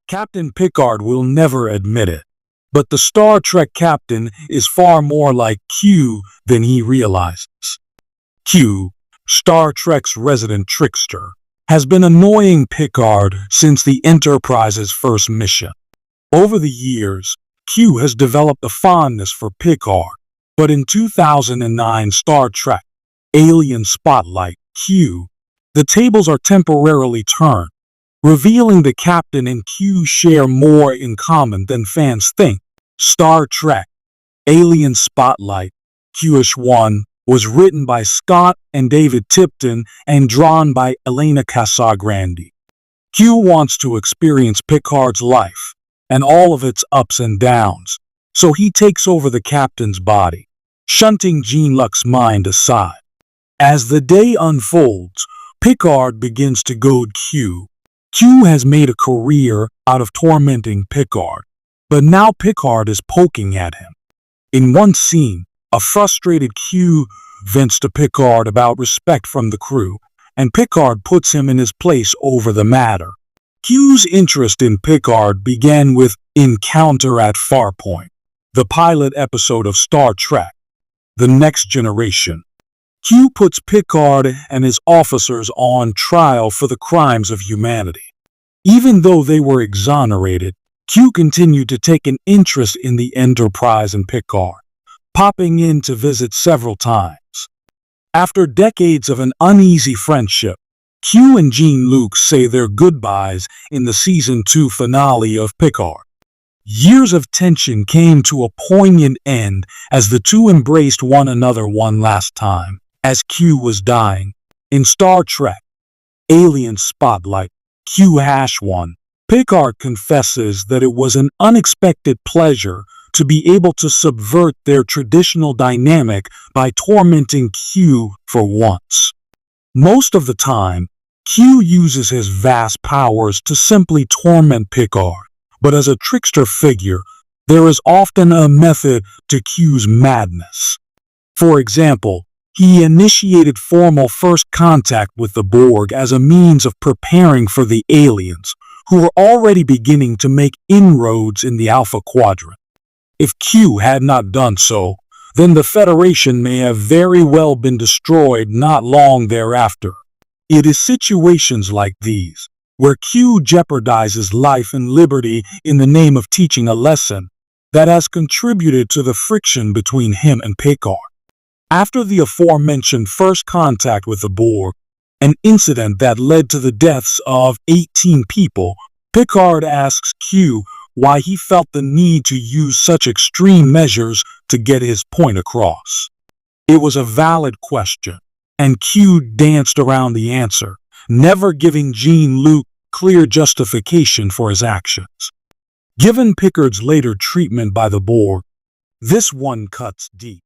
Captain Picard will never admit it, but the Star Trek captain is far more like Q than he realizes. Q, Star Trek's resident trickster, has been annoying Picard since the Enterprise's first mission. Over the years, Q has developed a fondness for Picard, but in 2009 Star Trek Alien Spotlight Q, the tables are temporarily turned, revealing the captain and Q share more in common than fans think. Star Trek Alien Spotlight Q-1 was written by Scott and David Tipton and drawn by Elena Casagrande. Q wants to experience Picard's life and all of its ups and downs, so he takes over the captain's body, shunting Jean-Luc's mind aside. As the day unfolds, Picard begins to goad Q. Q has made a career out of tormenting Picard, but now Picard is poking at him. In one scene, a frustrated Q vents to Picard about respect from the crew, and Picard puts him in his place over the matter. Q's interest in Picard began with Encounter at Farpoint, the pilot episode of Star Trek The Next Generation. Q puts Picard and his officers on trial for the crimes of humanity. Even though they were exonerated, Q continued to take an interest in the Enterprise and Picard, popping in to visit several times. After decades of an uneasy friendship, Q and Jean-Luc say their goodbyes in the Season 2 finale of Picard. Years of tension came to a poignant end as the two embraced one another one last time, as Q was dying. In Star Trek Alien Spotlight Q-1, Picard confesses that it was an unexpected pleasure to be able to subvert their traditional dynamic by tormenting Q for once. Most of the time, Q uses his vast powers to simply torment Picard, but as a trickster figure, there is often a method to Q's madness. For example, he initiated formal first contact with the Borg as a means of preparing for the aliens, who were already beginning to make inroads in the Alpha Quadrant. If Q had not done so, then the Federation may have very well been destroyed not long thereafter. It is situations like these, where Q jeopardizes life and liberty in the name of teaching a lesson, that has contributed to the friction between him and Picard. After the aforementioned first contact with the Borg, an incident that led to the deaths of 18 people, Picard asks Q why he felt the need to use such extreme measures to get his point across. It was a valid question, and Q danced around the answer, never giving Jean-Luc clear justification for his actions. Given Picard's later treatment by the Borg, this one cuts deep.